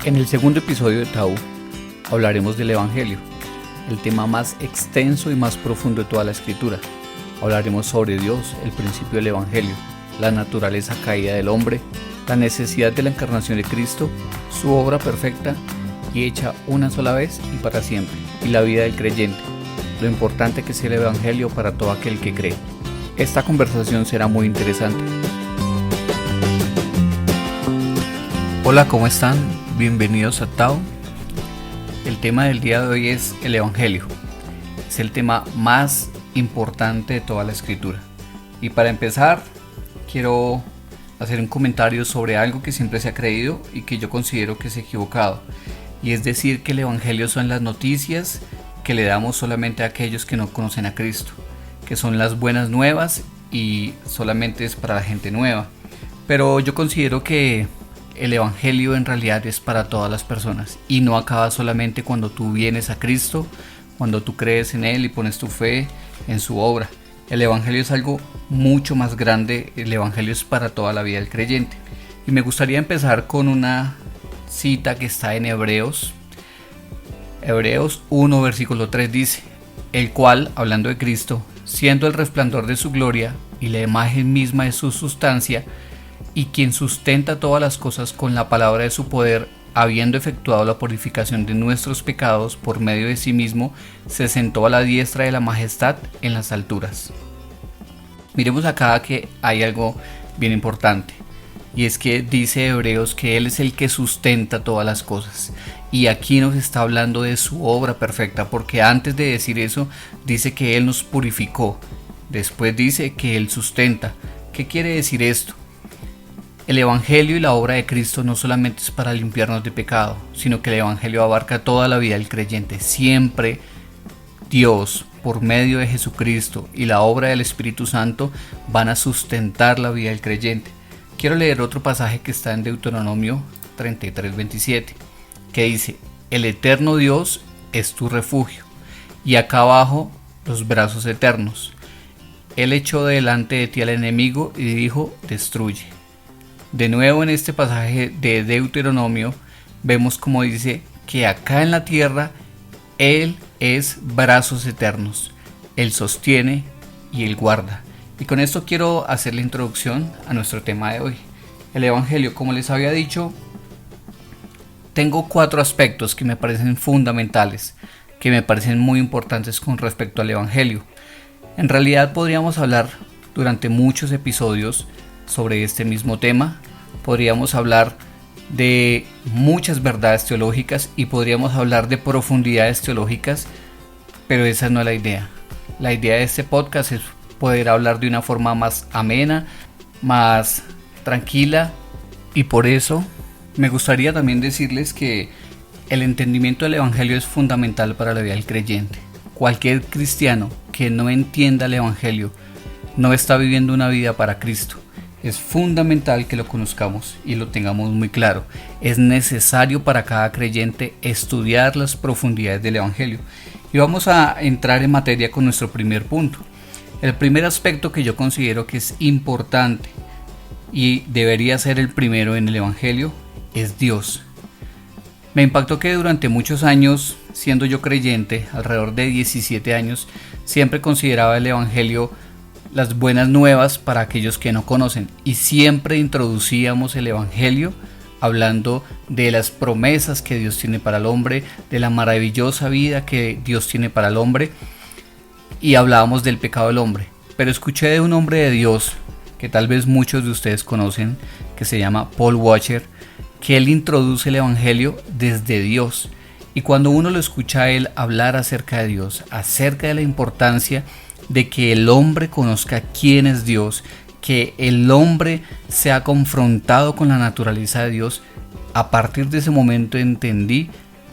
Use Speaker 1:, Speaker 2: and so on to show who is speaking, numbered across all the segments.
Speaker 1: En el segundo episodio de Tau hablaremos del Evangelio, el tema más extenso y más profundo de toda la Escritura. Hablaremos sobre Dios, el principio del Evangelio, la naturaleza caída del hombre, la necesidad de la encarnación de Cristo, su obra perfecta y hecha una sola vez y para siempre, y la vida del creyente, lo importante que es el Evangelio para todo aquel que cree. Esta conversación será muy interesante. Hola, ¿cómo están? Bienvenidos a Tau. El tema del día de hoy es el Evangelio. Es el tema más importante de toda la Escritura. Y para empezar, quiero hacer un comentario sobre algo que siempre se ha creído y que yo considero que es equivocado. Y es decir que el Evangelio son las noticias que le damos solamente a aquellos que no conocen a Cristo, que son las buenas nuevas y solamente es para la gente nueva. Pero yo considero que el Evangelio en realidad es para todas las personas y no acaba solamente cuando tú vienes a Cristo, cuando tú crees en Él y pones tu fe en su obra. El Evangelio es algo mucho más grande, el Evangelio es para toda la vida del creyente. Y me gustaría empezar con una cita que está en Hebreos 1 versículo 3 dice: el cual, hablando de Cristo, siendo el resplandor de su gloria y la imagen misma de su sustancia, y quien sustenta todas las cosas con la palabra de su poder, habiendo efectuado la purificación de nuestros pecados por medio de sí mismo, se sentó a la diestra de la majestad en las alturas. Miremos acá que hay algo bien importante, y es que dice Hebreos que Él es el que sustenta todas las cosas, y aquí nos está hablando de su obra perfecta, porque antes de decir eso dice que Él nos purificó, después dice que Él sustenta. ¿Qué quiere decir esto? El Evangelio y la obra de Cristo no solamente es para limpiarnos de pecado, sino que el Evangelio abarca toda la vida del creyente. Siempre Dios, por medio de Jesucristo y la obra del Espíritu Santo, van a sustentar la vida del creyente. Quiero leer otro pasaje que está en Deuteronomio 33:27, que dice: el eterno Dios es tu refugio, y acá abajo los brazos eternos. Él echó delante de ti al enemigo y dijo: destruye. De nuevo en este pasaje de Deuteronomio vemos como dice que acá en la tierra Él es brazos eternos, Él sostiene y Él guarda. Y con esto quiero hacer la introducción a nuestro tema de hoy. El Evangelio, como les había dicho, tengo 4 aspectos que me parecen fundamentales, que me parecen muy importantes con respecto al Evangelio. En realidad podríamos hablar durante muchos episodios sobre este mismo tema, podríamos hablar de muchas verdades teológicas y podríamos hablar de profundidades teológicas, pero esa no es la idea. La idea de este podcast es poder hablar de una forma más amena, más tranquila, y por eso me gustaría también decirles que el entendimiento del Evangelio es fundamental para la vida del creyente. Cualquier cristiano que no entienda el Evangelio no está viviendo una vida para Cristo. Es fundamental que lo conozcamos y lo tengamos muy claro. Es necesario para cada creyente estudiar las profundidades del Evangelio. Y vamos a entrar en materia con nuestro primer punto. El primer aspecto que yo considero que es importante y debería ser el primero en el Evangelio es Dios. Me impactó que durante muchos años, siendo yo creyente, alrededor de 17 años, siempre consideraba el Evangelio las buenas nuevas para aquellos que no conocen, y siempre introducíamos el Evangelio hablando de las promesas que Dios tiene para el hombre, de la maravillosa vida que Dios tiene para el hombre, y hablábamos del pecado del hombre. Pero escuché de un hombre de Dios que tal vez muchos de ustedes conocen, que se llama Paul Washer, que él introduce el Evangelio desde Dios, y cuando uno lo escucha a él hablar acerca de Dios, acerca de la importancia de que el hombre conozca quién es Dios, que el hombre sea confrontado con la naturaleza de Dios, a partir de ese momento entendí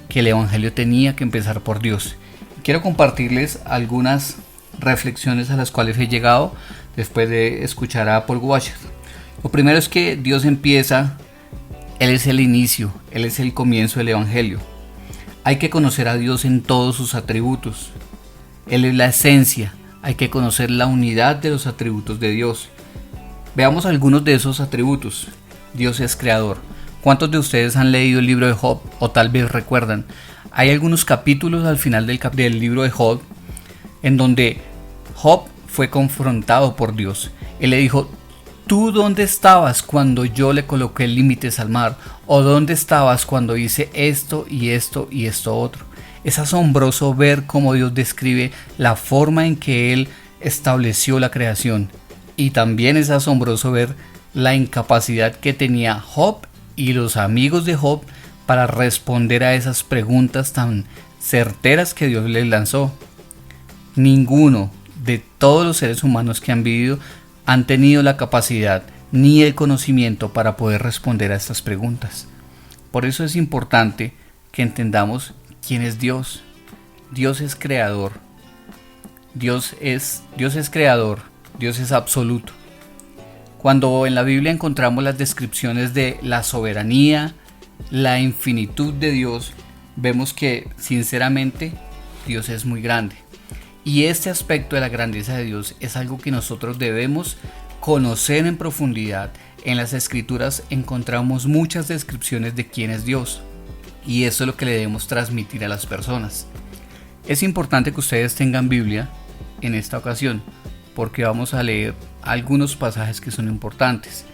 Speaker 1: que el Evangelio tenía que empezar por Dios. Quiero compartirles algunas reflexiones a las cuales he llegado después de escuchar a Paul Washer. Lo primero es que Dios empieza, Él es el inicio, Él es el comienzo del Evangelio. Hay que conocer a Dios en todos sus atributos. Él es la esencia. Hay que conocer la unidad de los atributos de Dios. Veamos algunos de esos atributos. Dios es creador. ¿Cuántos de ustedes han leído el libro de Job o tal vez recuerdan? Hay algunos capítulos al final del libro de Job en donde Job fue confrontado por Dios. Él le dijo: ¿tú dónde estabas cuando yo le coloqué límites al mar? ¿O dónde estabas cuando hice esto y esto y esto otro? Es asombroso ver cómo Dios describe la forma en que Él estableció la creación. Y también es asombroso ver la incapacidad que tenía Job y los amigos de Job para responder a esas preguntas tan certeras que Dios les lanzó. Ninguno de todos los seres humanos que han vivido han tenido la capacidad ni el conocimiento para poder responder a estas preguntas. Por eso es importante que entendamos quién es Dios. Dios es creador. Dios es creador. Dios es absoluto. Cuando en la Biblia encontramos las descripciones de la soberanía, la infinitud de Dios, vemos que sinceramente Dios es muy grande. Y este aspecto de la grandeza de Dios es algo que nosotros debemos conocer en profundidad. En las Escrituras encontramos muchas descripciones de quién es Dios, y eso es lo que le debemos transmitir a las personas. Es importante que ustedes tengan Biblia en esta ocasión, porque vamos a leer algunos pasajes que son importantes.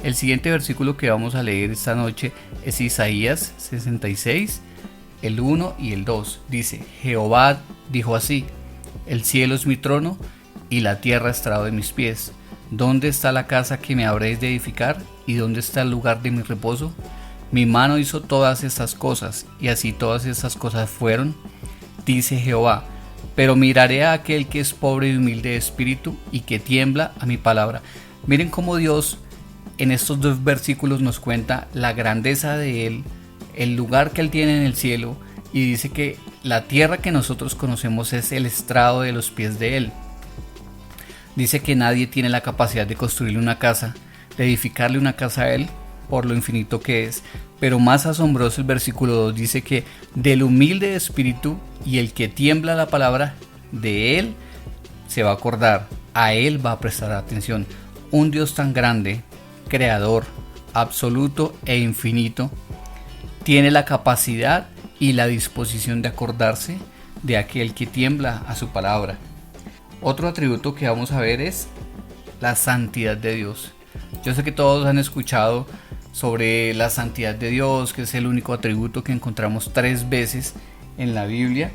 Speaker 1: El siguiente versículo que vamos a leer esta noche es Isaías 66, el 1 y el 2. Dice: Jehová dijo así: el cielo es mi trono y la tierra estrado de mis pies. ¿Dónde está la casa que me habréis de edificar? ¿Y dónde está el lugar de mi reposo? Mi mano hizo todas estas cosas, y así todas estas cosas fueron, dice Jehová. Pero miraré a aquel que es pobre y humilde de espíritu y que tiembla a mi palabra. Miren cómo Dios en estos dos versículos nos cuenta la grandeza de Él, el lugar que Él tiene en el cielo, y dice que la tierra que nosotros conocemos es el estrado de los pies de Él. Dice que nadie tiene la capacidad de construirle una casa, de edificarle una casa a Él, por lo infinito que es. Pero más asombroso el versículo 2 dice que del humilde de espíritu y el que tiembla la palabra, de Él se va a acordar, a Él va a prestar atención. Un Dios tan grande, creador, absoluto e infinito, tiene la capacidad y la disposición de acordarse de aquel que tiembla a su palabra. Otro atributo que vamos a ver es la santidad de Dios. Yo sé que todos han escuchado sobre la santidad de Dios, que es el único atributo que encontramos 3 veces en la Biblia,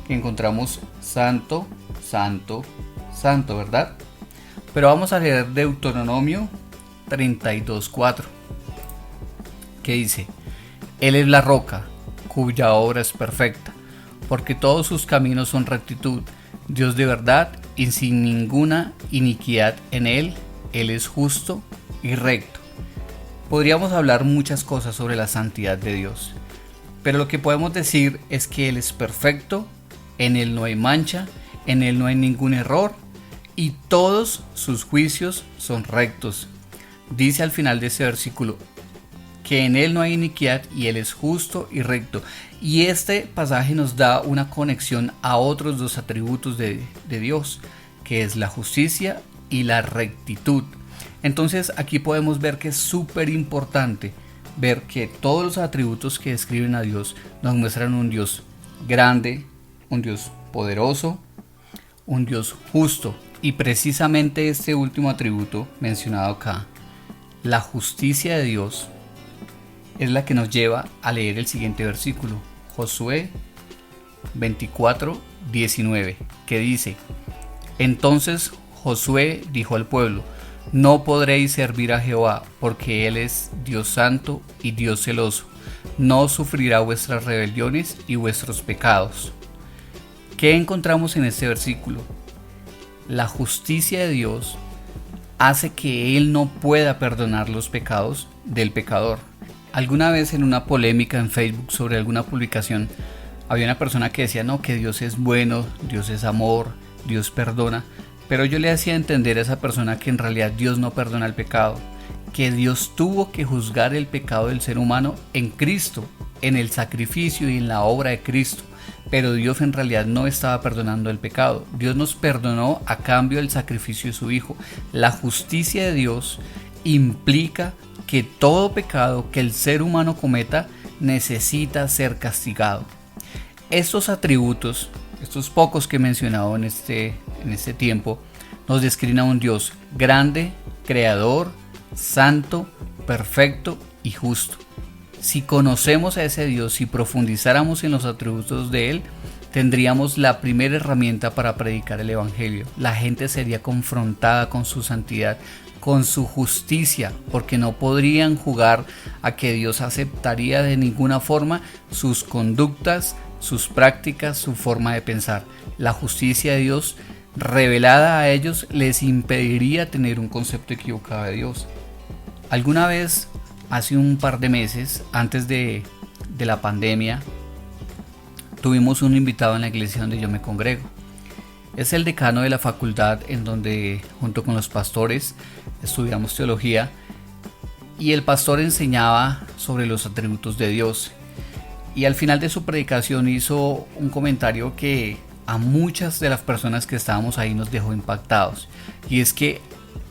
Speaker 1: que encontramos santo, santo, santo, ¿verdad? Pero vamos a leer Deuteronomio 32:4, que dice: Él es la roca, cuya obra es perfecta, porque todos sus caminos son rectitud, Dios de verdad y sin ninguna iniquidad en Él es justo y recto. Podríamos hablar muchas cosas sobre la santidad de Dios, pero lo que podemos decir es que Él es perfecto, en Él no hay mancha, en Él no hay ningún error y todos sus juicios son rectos. Dice al final de ese versículo que en Él no hay iniquidad y Él es justo y recto. Y este pasaje nos da una conexión a otros 2 atributos de Dios, que es la justicia y la rectitud. Entonces aquí podemos ver que es súper importante ver que todos los atributos que describen a Dios nos muestran un Dios grande, un Dios poderoso, un Dios justo. Y precisamente este último atributo mencionado acá, la justicia de Dios, es la que nos lleva a leer el siguiente versículo, Josué 24:19, que dice: Entonces Josué dijo al pueblo: No podréis servir a Jehová, porque Él es Dios santo y Dios celoso. No sufrirá vuestras rebeliones y vuestros pecados. ¿Qué encontramos en este versículo? La justicia de Dios hace que Él no pueda perdonar los pecados del pecador. Alguna vez en una polémica en Facebook sobre alguna publicación, había una persona que decía no, que Dios es bueno, Dios es amor, Dios perdona. Pero yo le hacía entender a esa persona que en realidad Dios no perdona el pecado, que Dios tuvo que juzgar el pecado del ser humano en Cristo, en el sacrificio y en la obra de Cristo. Pero Dios en realidad no estaba perdonando el pecado. Dios nos perdonó a cambio del sacrificio de su Hijo. La justicia de Dios implica que todo pecado que el ser humano cometa necesita ser castigado. Estos atributos, estos pocos que he mencionado en este tiempo, nos describen a un Dios grande, creador, santo, perfecto y justo. Si conocemos a ese Dios, si profundizáramos en los atributos de Él, tendríamos la primera herramienta para predicar el Evangelio. La gente sería confrontada con su santidad, con su justicia, porque no podrían jugar a que Dios aceptaría de ninguna forma sus conductas, sus prácticas, su forma de pensar. La justicia de Dios revelada a ellos les impediría tener un concepto equivocado de Dios. Alguna vez, hace un par de meses, antes de la pandemia, tuvimos un invitado en la iglesia donde yo me congrego. Es el decano de la facultad en donde, junto con los pastores, estudiamos teología, y el pastor enseñaba sobre los atributos de Dios. Y al final de su predicación hizo un comentario que a muchas de las personas que estábamos ahí nos dejó impactados. Y es que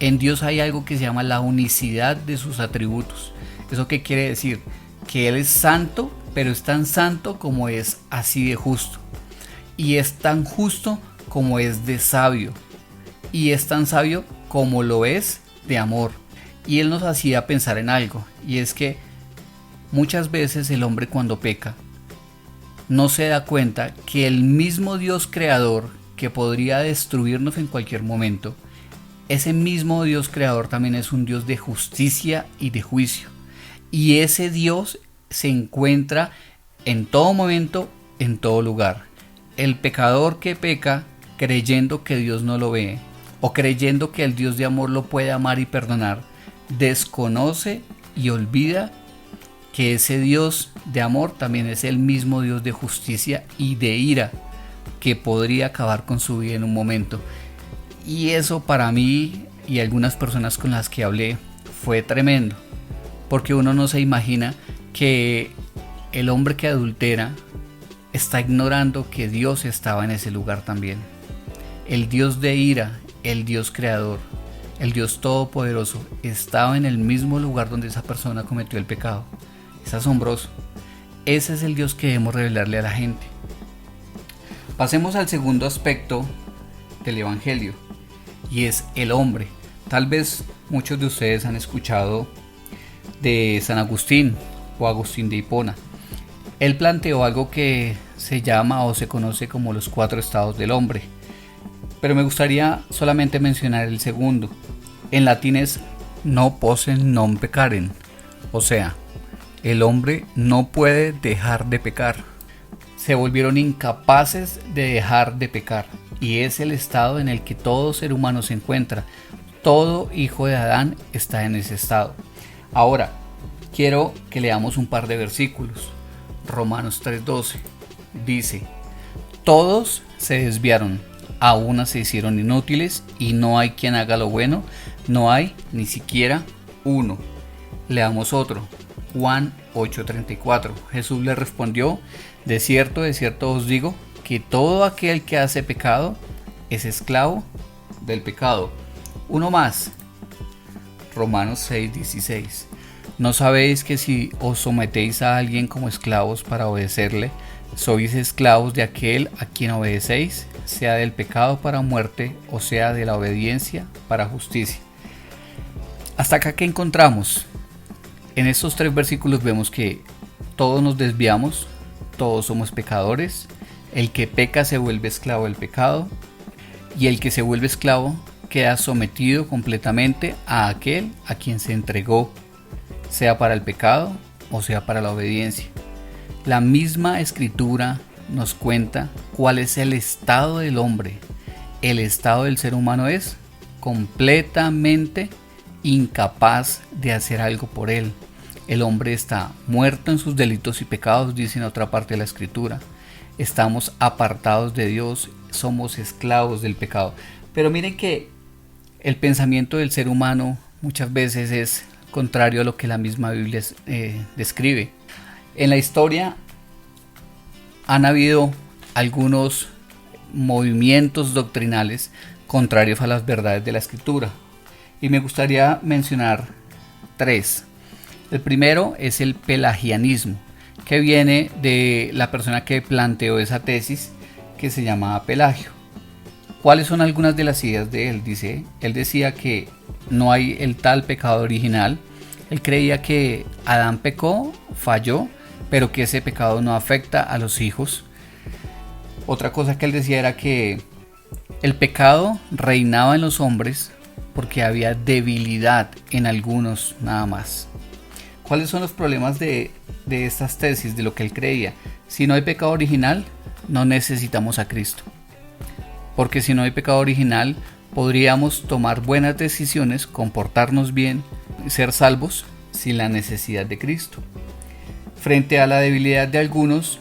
Speaker 1: en Dios hay algo que se llama la unicidad de sus atributos. ¿Eso qué quiere decir? Que Él es santo, pero es tan santo como es así de justo. Y es tan justo como es de sabio. Y es tan sabio como lo es de amor. Y Él nos hacía pensar en algo. Y es que muchas veces el hombre, cuando peca, no se da cuenta que el mismo Dios creador, que podría destruirnos en cualquier momento, ese mismo Dios creador también es un Dios de justicia y de juicio. Y ese Dios se encuentra en todo momento, en todo lugar. El pecador que peca creyendo que Dios no lo ve, o creyendo que el Dios de amor lo puede amar y perdonar, desconoce y olvida que ese Dios de amor también es el mismo Dios de justicia y de ira, que podría acabar con su vida en un momento. Y eso para mí y algunas personas con las que hablé fue tremendo, porque uno no se imagina que el hombre que adultera está ignorando que Dios estaba en ese lugar también. El Dios de ira, el Dios creador, el Dios todopoderoso, estaba en el mismo lugar donde esa persona cometió el pecado. Es asombroso. Ese es el Dios que debemos revelarle a la gente. Pasemos al segundo aspecto del Evangelio, y es el hombre. Tal vez muchos de ustedes han escuchado de San Agustín o Agustín de Hipona. Él planteó algo que se llama o se conoce como los 4 estados del hombre, pero me gustaría solamente mencionar el segundo. En latín es no possent non peccare, o sea, el hombre no puede dejar de pecar. Se volvieron incapaces de dejar de pecar, y es el estado en el que todo ser humano se encuentra. Todo hijo de Adán está en ese estado. Ahora, quiero que leamos un par de versículos. Romanos 3:12 dice: todos se desviaron, a una se hicieron inútiles, y no hay quien haga lo bueno, no hay ni siquiera uno. Leamos otro. Juan 8:34. Jesús le respondió: de cierto os digo, que todo aquel que hace pecado es esclavo del pecado. Uno más. Romanos 6:16. ¿No sabéis que si os sometéis a alguien como esclavos para obedecerle, sois esclavos de aquel a quien obedecéis, sea del pecado para muerte o sea de la obediencia para justicia? Hasta acá, ¿qué encontramos? En estos 3 versículos vemos que todos nos desviamos, todos somos pecadores, el que peca se vuelve esclavo del pecado, y el que se vuelve esclavo queda sometido completamente a aquel a quien se entregó, sea para el pecado o sea para la obediencia. La misma escritura nos cuenta cuál es el estado del hombre. El estado del ser humano es completamente incapaz de hacer algo por él. El hombre está muerto en sus delitos y pecados, dice en otra parte de la escritura. Estamos apartados de Dios, somos esclavos del pecado. Pero miren que el pensamiento del ser humano muchas veces es contrario a lo que la misma Biblia describe. En la historia han habido algunos movimientos doctrinales contrarios a las verdades de la escritura, y me gustaría mencionar 3. El primero es el pelagianismo, que viene de la persona que planteó esa tesis, que se llamaba Pelagio. ¿Cuáles son algunas de las ideas de él? Él decía que no hay el tal pecado original. Él creía que Adán pecó, falló, pero que ese pecado no afecta a los hijos. Otra cosa que él decía era que el pecado reinaba en los hombres porque había debilidad en algunos nada más. ¿Cuáles son los problemas de estas tesis, de lo que él creía? Si no hay pecado original, no necesitamos a Cristo. Porque si no hay pecado original, podríamos tomar buenas decisiones, comportarnos bien, ser salvos sin la necesidad de Cristo. Frente a la debilidad de algunos,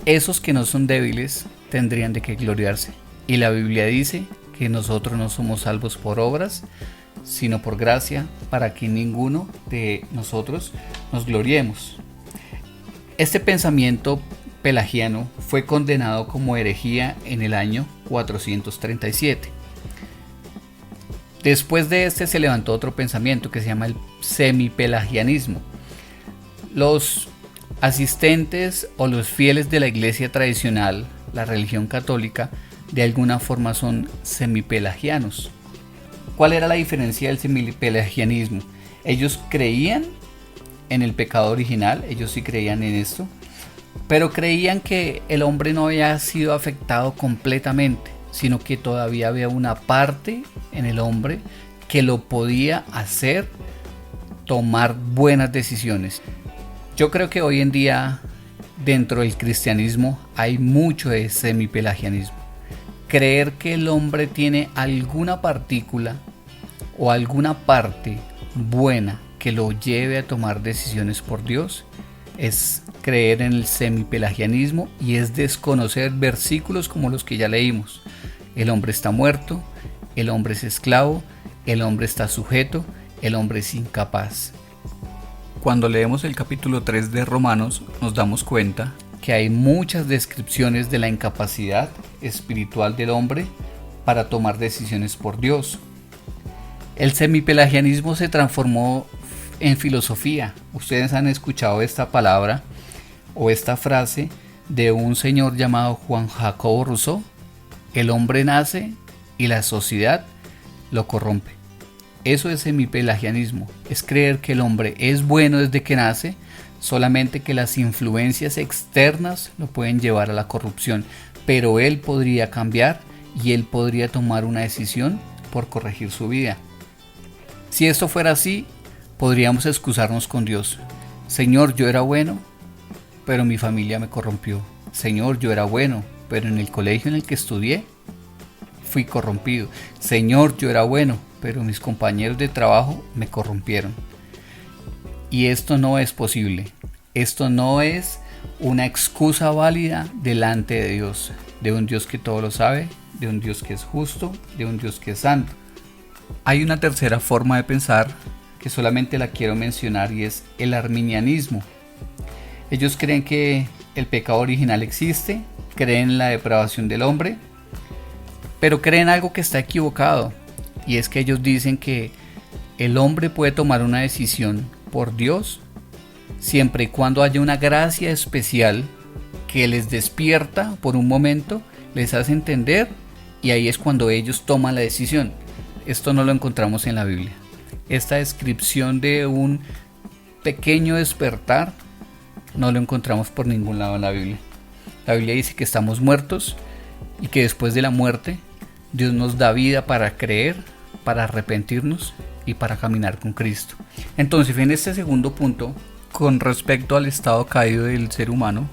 Speaker 1: esos que no son débiles tendrían de qué gloriarse. Y la Biblia dice que nosotros no somos salvos por obras, sino por gracia, para que ninguno de nosotros nos gloriemos. Este pensamiento pelagiano fue condenado como herejía en el año 437. Después de este se levantó otro pensamiento que se llama el semipelagianismo. Los asistentes o los fieles de la iglesia tradicional, la religión católica, de alguna forma son semipelagianos. ¿Cuál era la diferencia del semipelagianismo? Ellos creían en el pecado original, ellos sí creían en esto, pero creían que el hombre no había sido afectado completamente, sino que todavía había una parte en el hombre que lo podía hacer tomar buenas decisiones. Yo creo que hoy en día dentro del cristianismo hay mucho de semipelagianismo. Creer que el hombre tiene alguna partícula o alguna parte buena que lo lleve a tomar decisiones por Dios es creer en el semipelagianismo y es desconocer versículos como los que ya leímos. El hombre está muerto, el hombre es esclavo, el hombre está sujeto, el hombre es incapaz. Cuando leemos el capítulo 3 de Romanos nos damos cuenta que hay muchas descripciones de la incapacidad espiritual del hombre para tomar decisiones por Dios. El semipelagianismo se transformó en filosofía. Ustedes han escuchado esta palabra o esta frase de un señor llamado Juan Jacobo Rousseau: el hombre nace y la sociedad lo corrompe. Eso es semipelagianismo, es creer que el hombre es bueno desde que nace, solamente que las influencias externas lo pueden llevar a la corrupción, pero él podría cambiar y él podría tomar una decisión por corregir su vida. Si esto fuera así, podríamos excusarnos con Dios. Señor, yo era bueno, pero mi familia me corrompió. Señor, yo era bueno, pero en el colegio en el que estudié fui corrompido. Señor, yo era bueno, pero mis compañeros de trabajo me corrompieron. Y esto no es posible. Esto no es una excusa válida delante de Dios, de un Dios que todo lo sabe, de un Dios que es justo, de un Dios que es santo. Hay una tercera forma de pensar que solamente la quiero mencionar y es el arminianismo. Ellos creen que el pecado original existe, creen en la depravación del hombre, pero creen algo que está equivocado, y es que ellos dicen que el hombre puede tomar una decisión por Dios siempre y cuando haya una gracia especial que les despierta por un momento, les hace entender, y ahí es cuando ellos toman la decisión. Esto no lo encontramos en la Biblia. Esta descripción de un pequeño despertar no lo encontramos por ningún lado en la Biblia. La Biblia dice que estamos muertos y que después de la muerte Dios nos da vida para creer, para arrepentirnos y para caminar con Cristo. Entonces, en este segundo punto, con respecto al estado caído del ser humano,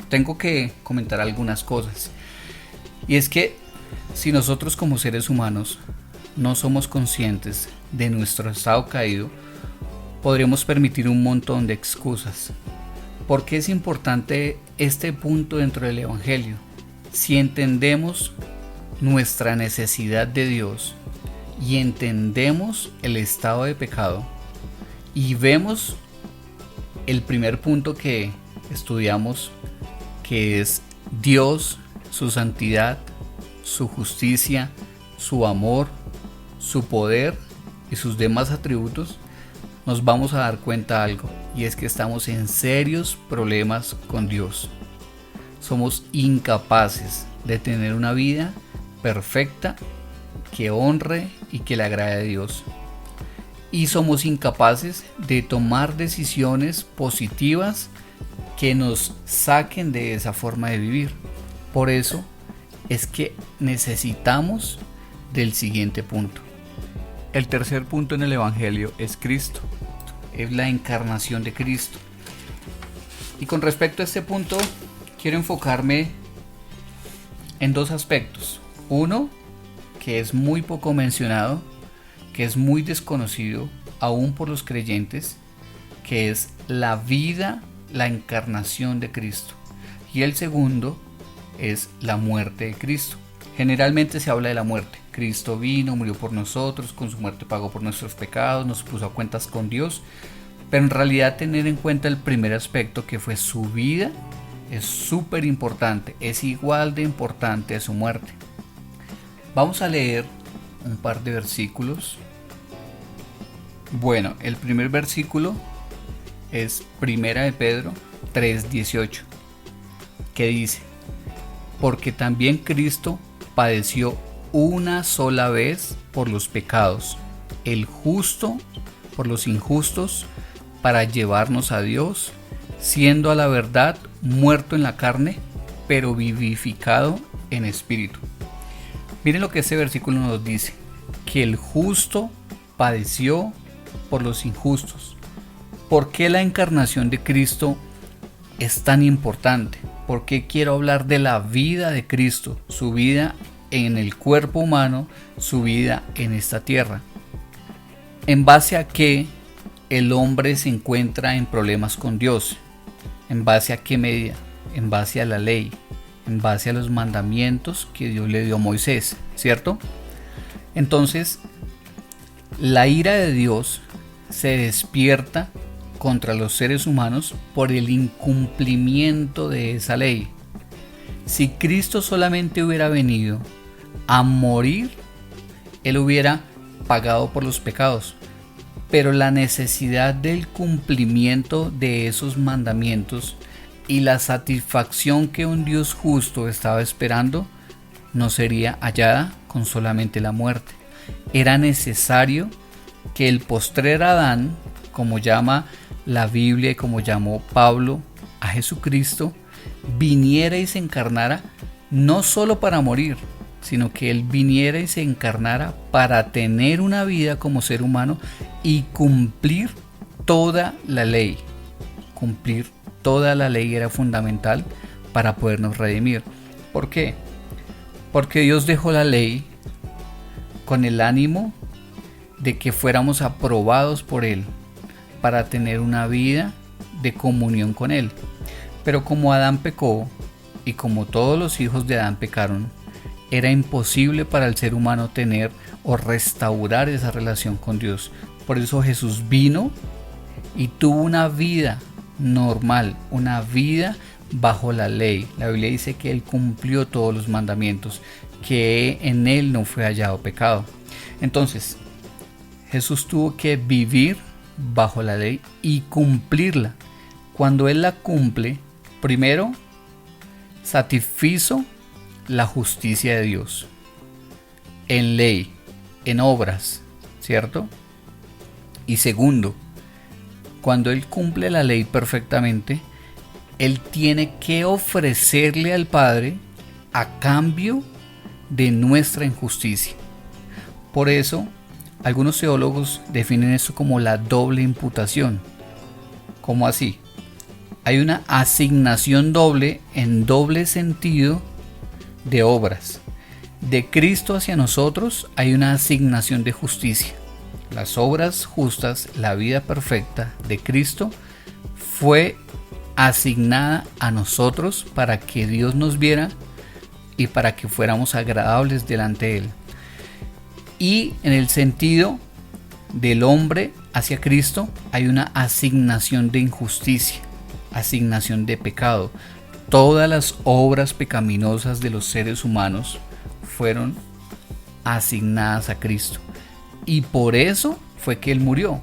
Speaker 1: tengo que comentar algunas cosas. Y es que si nosotros como seres humanos no somos conscientes de nuestro estado caído, podríamos permitir un montón de excusas. ¿Por qué es importante este punto dentro del Evangelio? Si entendemos nuestra necesidad de Dios y entendemos el estado de pecado y vemos el primer punto que estudiamos, que es Dios, su santidad, su justicia, su amor, su poder y sus demás atributos, nos vamos a dar cuenta de algo, y es que estamos en serios problemas con Dios. Somos incapaces de tener una vida perfecta que honre y que le agrade a Dios. Y somos incapaces de tomar decisiones positivas que nos saquen de esa forma de vivir. Por eso es que necesitamos del siguiente punto. El tercer punto en el Evangelio es Cristo, es la encarnación de Cristo. Y con respecto a este punto, quiero enfocarme en dos aspectos. Uno, que es muy poco mencionado, que es muy desconocido aún por los creyentes, que es la vida, la encarnación de Cristo. Y el segundo es la muerte de Cristo. Generalmente se habla de la muerte. Cristo vino, murió por nosotros, con su muerte pagó por nuestros pecados, nos puso a cuentas con Dios. Pero en realidad tener en cuenta el primer aspecto, que fue su vida, es súper importante, es igual de importante a su muerte. Vamos a leer un par de versículos. Bueno, el primer versículo es Primera de Pedro 3:18, que dice: porque también Cristo padeció una sola vez por los pecados, el justo por los injustos, para llevarnos a Dios, siendo a la verdad muerto en la carne, pero vivificado en espíritu. Miren lo que este versículo nos dice, que el justo padeció por los injustos. ¿Por qué la encarnación de Cristo es tan importante? ¿Por qué quiero hablar de la vida de Cristo? Su vida en el cuerpo humano, su vida en esta tierra. ¿En base a qué el hombre se encuentra en problemas con Dios? ¿En base a qué medida? En base a la ley, en base a los mandamientos que Dios le dio a Moisés, ¿cierto? Entonces, la ira de Dios se despierta contra los seres humanos por el incumplimiento de esa ley. Si Cristo solamente hubiera venido a morir, Él hubiera pagado por los pecados. Pero la necesidad del cumplimiento de esos mandamientos y la satisfacción que un Dios justo estaba esperando no sería hallada con solamente la muerte. Era necesario que el postrer Adán, como llama la Biblia y como llamó Pablo a Jesucristo, viniera y se encarnara no solo para morir, sino que Él viniera y se encarnara para tener una vida como ser humano y cumplir toda la ley. Cumplir toda la ley era fundamental para podernos redimir. ¿Por qué? Porque Dios dejó la ley con el ánimo de que fuéramos aprobados por Él para tener una vida de comunión con Él. Pero como Adán pecó y como todos los hijos de Adán pecaron, era imposible para el ser humano tener o restaurar esa relación con Dios. Por eso Jesús vino y tuvo una vida normal, una vida bajo la ley. La Biblia dice que Él cumplió todos los mandamientos, que en Él no fue hallado pecado. Entonces, Jesús tuvo que vivir bajo la ley y cumplirla. Cuando Él la cumple, primero, satisfizo la justicia de Dios en ley, en obras, ¿cierto? Y segundo, cuando Él cumple la ley perfectamente, Él tiene que ofrecerle al Padre a cambio de nuestra injusticia. Por eso, algunos teólogos definen esto como la doble imputación. ¿Cómo así? Hay una asignación doble en doble sentido de obras. De Cristo hacia nosotros hay una asignación de justicia. Las obras justas, la vida perfecta de Cristo fue asignada a nosotros para que Dios nos viera y para que fuéramos agradables delante de Él. Y en el sentido del hombre hacia Cristo hay una asignación de injusticia, asignación de pecado. Todas las obras pecaminosas de los seres humanos fueron asignadas a Cristo. Y por eso fue que Él murió,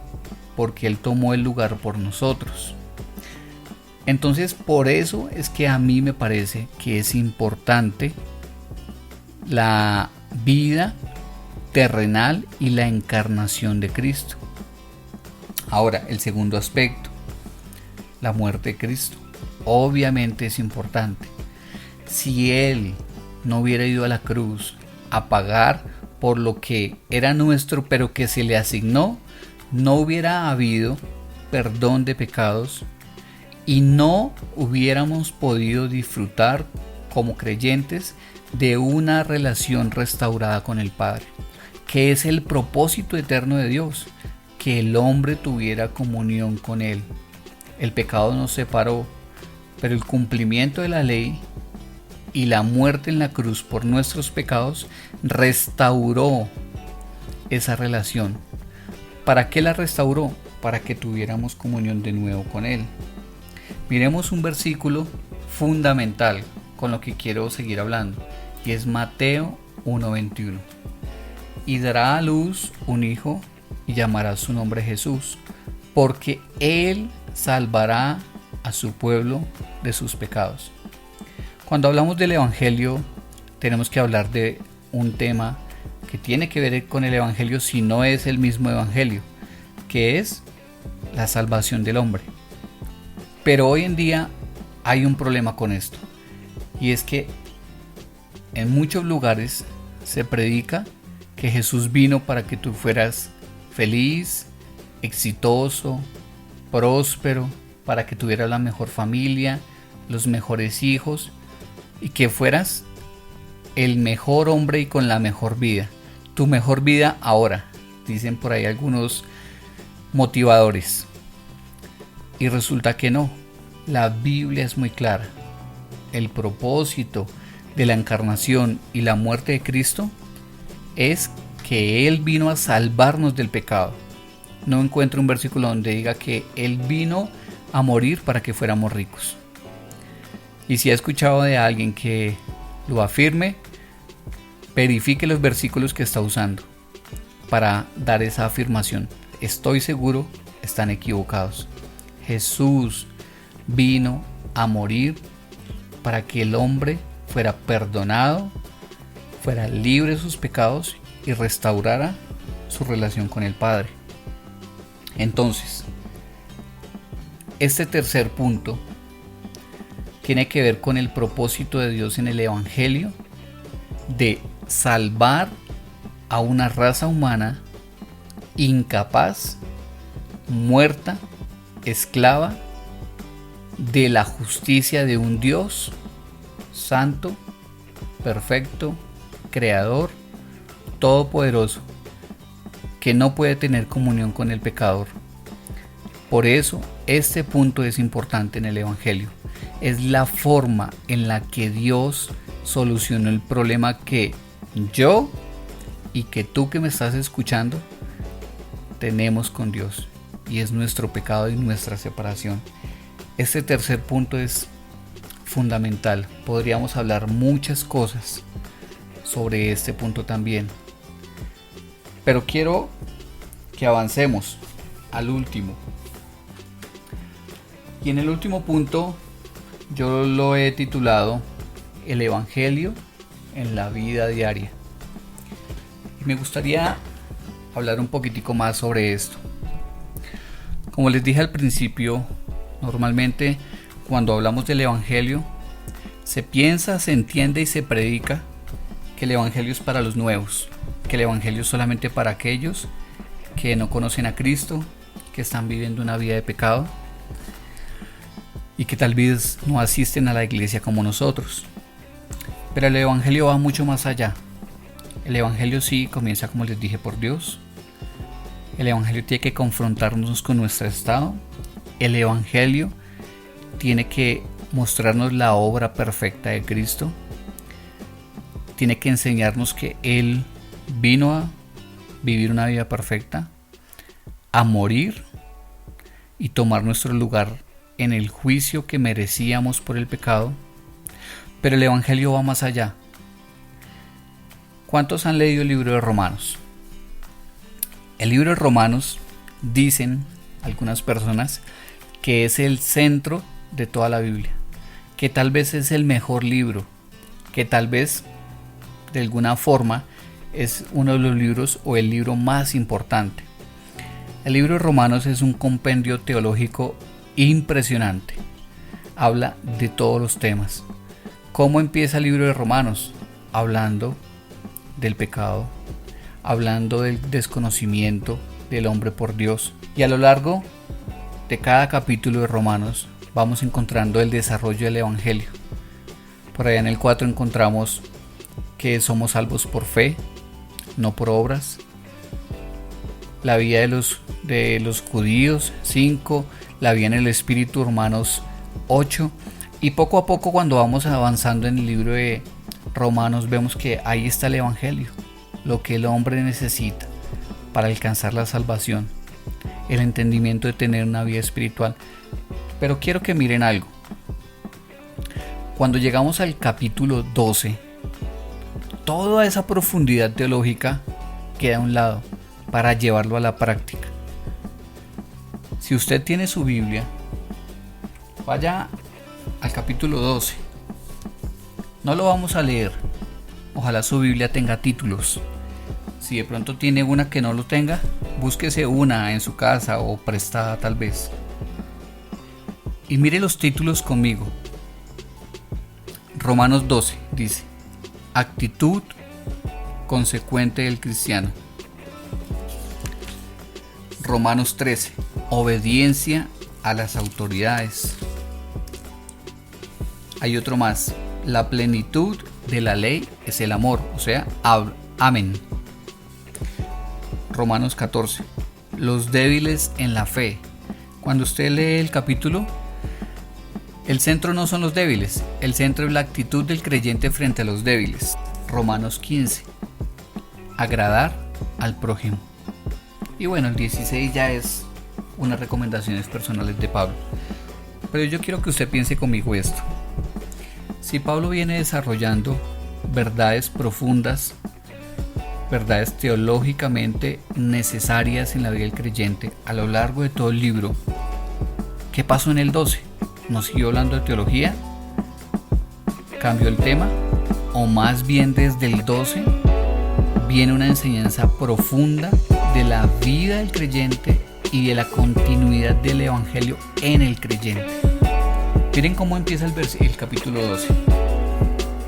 Speaker 1: porque Él tomó el lugar por nosotros. Entonces, por eso es que a mí me parece que es importante la vida terrenal y la encarnación de Cristo. Ahora, el segundo aspecto, la muerte de Cristo, obviamente es importante. Si Él no hubiera ido a la cruz a pagar por lo que era nuestro, pero que se le asignó, no hubiera habido perdón de pecados y no hubiéramos podido disfrutar como creyentes de una relación restaurada con el Padre, que es el propósito eterno de Dios, que el hombre tuviera comunión con Él. El pecado nos separó, pero el cumplimiento de la ley y la muerte en la cruz por nuestros pecados restauró esa relación. ¿Para qué la restauró? Para que tuviéramos comunión de nuevo con Él. Miremos un versículo fundamental con lo que quiero seguir hablando, y es Mateo 1:21. Y dará a luz un hijo y llamará su nombre Jesús, porque Él salvará a su pueblo de sus pecados. Cuando hablamos del Evangelio, tenemos que hablar de un tema que tiene que ver con el Evangelio, si no es el mismo Evangelio, que es la salvación del hombre. Pero hoy en día hay un problema con esto, y es que en muchos lugares se predica que Jesús vino para que tú fueras feliz, exitoso, próspero, para que tuvieras la mejor familia, los mejores hijos y que fueras el mejor hombre y con la mejor vida. Tu mejor vida ahora, dicen por ahí algunos motivadores. Y resulta que no. La Biblia es muy clara. El propósito de la encarnación y la muerte de Cristo es que Él vino a salvarnos del pecado. No encuentro un versículo donde diga que Él vino a morir para que fuéramos ricos. Y si ha escuchado de alguien que lo afirme, verifique los versículos que está usando para dar esa afirmación. Estoy seguro están equivocados. Jesús vino a morir para que el hombre fuera perdonado, fuera libre de sus pecados y restaurara su relación con el Padre. Entonces, este tercer punto tiene que ver con el propósito de Dios en el Evangelio de salvar a una raza humana incapaz, muerta, esclava de la justicia de un Dios santo, perfecto, creador, todopoderoso, que no puede tener comunión con el pecador. Por eso, este punto es importante en el Evangelio. Es la forma en la que Dios solucionó el problema que yo y que tú que me estás escuchando tenemos con Dios, y es nuestro pecado y nuestra separación. Este tercer punto es fundamental. Podríamos hablar muchas cosas sobre este punto también, pero quiero que avancemos al último. Y en el último punto yo lo he titulado El Evangelio en la vida diaria. Y me gustaría hablar un poquitico más sobre esto. Como les dije al principio, normalmente cuando hablamos del Evangelio se piensa, se entiende y se predica que el Evangelio es para los nuevos, que el Evangelio es solamente para aquellos que no conocen a Cristo, que están viviendo una vida de pecado y que tal vez no asisten a la iglesia como nosotros. Pero el Evangelio va mucho más allá. El Evangelio sí comienza, como les dije, por Dios. El Evangelio tiene que confrontarnos con nuestro estado. El Evangelio tiene que mostrarnos la obra perfecta de Cristo. Tiene que enseñarnos que Él vino a vivir una vida perfecta, a morir y tomar nuestro lugar en el juicio que merecíamos por el pecado. Pero el Evangelio va más allá. ¿Cuántos han leído el libro de Romanos? El libro de Romanos dicen algunas personas que es el centro de toda la Biblia, que tal vez es el mejor libro, que tal vez de alguna forma es uno de los libros o el libro más importante. El libro de Romanos es un compendio teológico impresionante. Habla de todos los temas. ¿Cómo empieza el libro de Romanos? Hablando del pecado, hablando del desconocimiento del hombre por Dios. Y a lo largo de cada capítulo de Romanos vamos encontrando el desarrollo del Evangelio. Por allá en el 4 encontramos que somos salvos por fe, no por obras. La vida de los judíos, 5, la vida en el Espíritu, Romanos 8, y poco a poco cuando vamos avanzando en el libro de Romanos vemos que ahí está el Evangelio, lo que el hombre necesita para alcanzar la salvación, el entendimiento de tener una vida espiritual. Pero quiero que miren algo. Cuando llegamos al capítulo 12, toda esa profundidad teológica queda a un lado para llevarlo a la práctica. Si usted tiene su Biblia, vaya al capítulo 12. No lo vamos a leer. Ojalá su Biblia tenga títulos. Si de pronto tiene una que no lo tenga, búsquese una en su casa o prestada tal vez. Y mire los títulos conmigo. Romanos 12 dice: actitud consecuente del cristiano. Romanos 13: obediencia a las autoridades. Hay otro más: la plenitud de la ley es el amor, o sea, amén. Romanos 14: los débiles en la fe. Cuando usted lee el capítulo, el centro no son los débiles, el centro es la actitud del creyente frente a los débiles. Romanos 15: agradar al prójimo. Y bueno, el 16 ya es unas recomendaciones personales de Pablo. Pero yo quiero que usted piense conmigo esto. Si Pablo viene desarrollando verdades profundas, verdades teológicamente necesarias en la vida del creyente a lo largo de todo el libro, ¿qué pasó en el 12? ¿Nos siguió hablando de teología? ¿Cambió el tema? ¿O más bien desde el 12 viene una enseñanza profunda de la vida del creyente y de la continuidad del evangelio en el creyente? Miren cómo empieza el capítulo 12.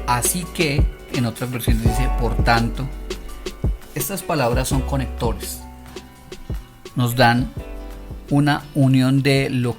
Speaker 1: Así que, en otras versiones dice, por tanto. Estas palabras son conectores. Nos dan una unión de lo